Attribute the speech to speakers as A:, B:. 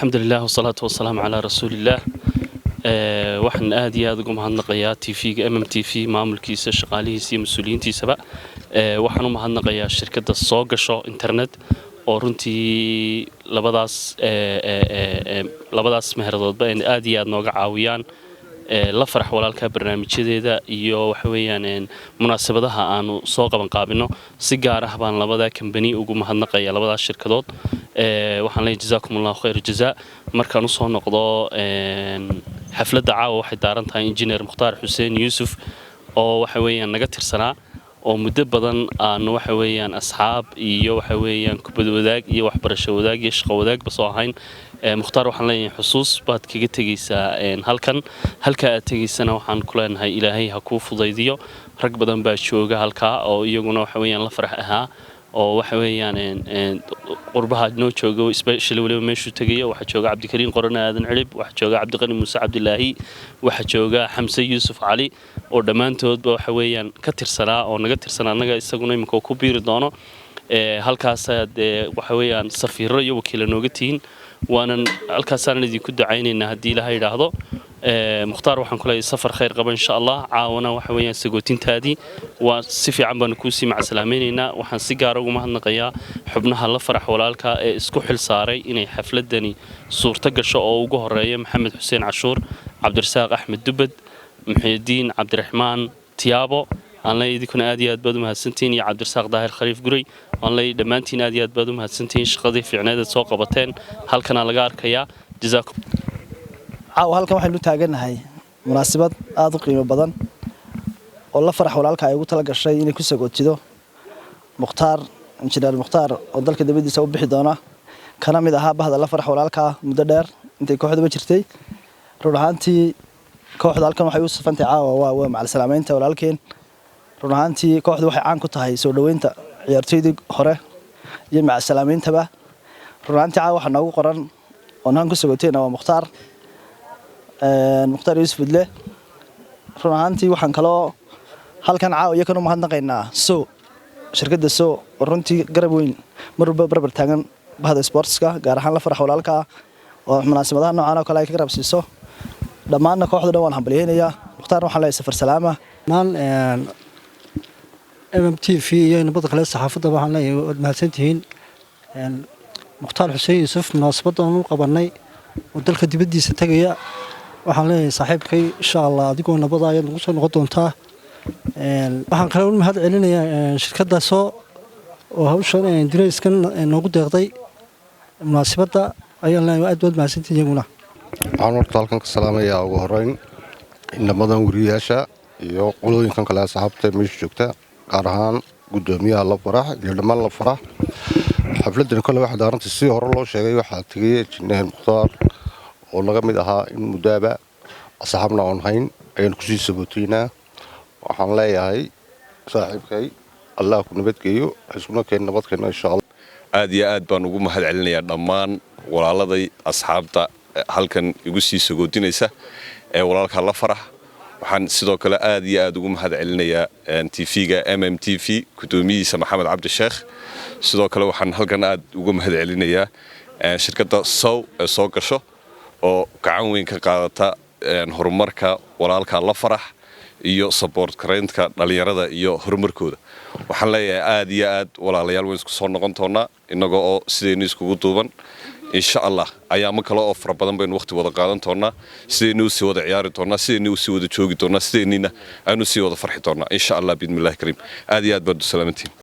A: الحمد لله والصلاة والسلام على رسول الله. waxaan aad iyo aad ugu mahadnaqayaa TV-ga MMTV maamulkiisa shaqaalihiisa iyo mas'uuliyiintiisaba. waxaan u mahadnaqayaa shirkadda soo gasho internet oo runtii labadaas meheradoodba aad iyo aad nooga caawiyaan la farax walaalka barnaamijyadeeda iyo waxa weeyaan munaasabadaha aanu soo qaban qaabino si gaar ah baan labada company ugu mahadnaqayaa labadaas shirkadood. waxaan leeyahay jazaakumullahu khayr jazaa. markaan u soo noqdo xafladda caawa waxay daaran tahay engineer Mukhtaar Xuseen Yuusuf oo waxa weeyaan naga tirsanaa oo muddo badan aan waxa weeyaan asxaab iyo waxa weeyaan kubad wadaag iyo waxbarasho wadaag iyo shaqo wadaag basoo ahayn. Mukhtaar waxaan leeyahay xusuus baad kaga tagaysaa halka aad tagaysana waxaan ku leenahay Ilaahay ha kuu fudaydiyo. rag badan baa jooga halka oo iyaguna waxa weeyaan la farax ahaa oo waxa weeyaan qurbaha noo joogo especially waliba meeshu tagayo waxa jooga Cabdikariin Qorane Aadan Cirib waxa jooga Cabdiqani Muuse Cabdilaahi waxa jooga Xamse Yuusuf Cali oo dhamaantoodba waxa weeyaan ka tirsanaa oo naga tirsanaa anaga isaguna imika ku biiri doono halkaas waxa weeyaan safiiro iyo wakiilo nooga tiin waanan halkaas aan idinku ducaynaynaa hadii Ilaahay yiraahdo. Mukhtaar waxaan ku leeyahay safar khayr qaba insha Allah caawana waxa weeyaan sagootintaadii waa si fiican baan ku sii macsalaameynayna. waxaan si gaar ah ugu mahadnaqayaa xubnaha la farax walaalka ee isku xil saaray inay xafladani suurta gasho oo ugu horeeyo Maxamed Xuseen Cashuur, Cabdirasaaq Axmed Dubad, Muxyidiin Cabdiraxmaan Tiyaabo aan leeyahay idinku aad iyo aad baad u mahadsantiin iyo Cabdirasaaq Daahir Khaliif Guray aan leeyahay dhamaantiin aad iyo aad baad u mahadsantiin shaqadii fiicneed ee soo qabateen halkana laga arkayaa jazaakum.
B: halkan waxaynu taaganahay munaasabad aad u qiimo badan oo la farax walaalka ay ugu tala gashay inay ku sagootido Mukhtaar injineer Mukhtaar oo dalka dibadiisa u bixi doona kana mid ahaa bahda la farax walaalka muddo dheer intay kooxdu jirtay. run ahaantii kooxda halkan waxay u safantay caawa waa macal salaameynta walaalkeen. run ahaantii kooxdu waxay caan ku tahay soo dhaweynta ciyaartoydii hore iyo macal salaameyntaba. run ahaantii caawa waxa noogu qoran oo aan ku sagooteena waa Mukhtaar Yuusuf Budle. run ahaantii waxaan kaloo halkan caawa iyo kan u mahadnaqaynaa shirkadda runtii garab weyn marba barbar taagan bahda sportska gaar ahaan la farax walaalka oo munaasabadaha noocan oo kale ay ka garab siiso dhammaan kooxda dhan waan hambalyeynaya. Mukhtaar waxaan leeyahay safar salaama
C: MMTV iyo nabadda kale saxaafadda waxaan leeyahay wad mahadsantihiin. Mukhtaar Xuseen Yuusuf munaasabaddan u qabanay oo dalka dibadiisa tagaya waxaan leeyahay saaxiibkay insha Allah adigoo nabada ayaad ugu soo noqon doontaa. waxaan kale u mahad celinayaa shirkadda oo hawshan Dreeskan noogu deeqday munaasabadda ayaan leeyahay aad baad mahadsantihiin iyaguna.
D: waxaan horta halkan ka salaamayaa ugu horeyn inamadan wariyaasha iyo qolooyinkan kale asxaabta meesha joogta gaar ahaan gudoomiyaha la farax iyo dhammaan la farax. xafladdan kale waxa daarantay si hore loo sheegay waxa tagay injineer Mukhtaar oo laga mid ahaa in mudaaba asxaabna aan hayn ayaan ku sii sabootiinaa. waxaan leeyahay saaxiibkay Allah ku nabadgeeyo isuna keen nabadkeena insha Allah.
E: aad iyo aad baan ugu mahad celinayaa dhammaan walaaladay asxaabta halkan igu sii sagootinaysa ee walaalka la farax. waxaan sidoo kale aad iyo aad ugu mahad celinayaa TV-ga MMTV gudoomiyihiisa Maxamed Cabdi Sheekh. sidoo kale waxaan halkan aad ugu mahad celinayaa shirkadda ee soo gasho oo gacan weyn ka qaadata horumarka walaalka la farax iyo support kareynta dhalinyarada iyo horumarkooda. waxaan leeyahay aad iyo aad walaalayaal weyn isku soo noqon doona inagoo oo sideenii iskugu duuban insha Allah ayaamo kale oo fara badan baynu waqti wada qaadan doonaa sideenii si wada ciyaari doonaa sideenii si wada joogi doonaa sideenina aanu si wada farxi doonaa insha Allah bismillaah kariim. aad iyo aad baad u salaamantiin.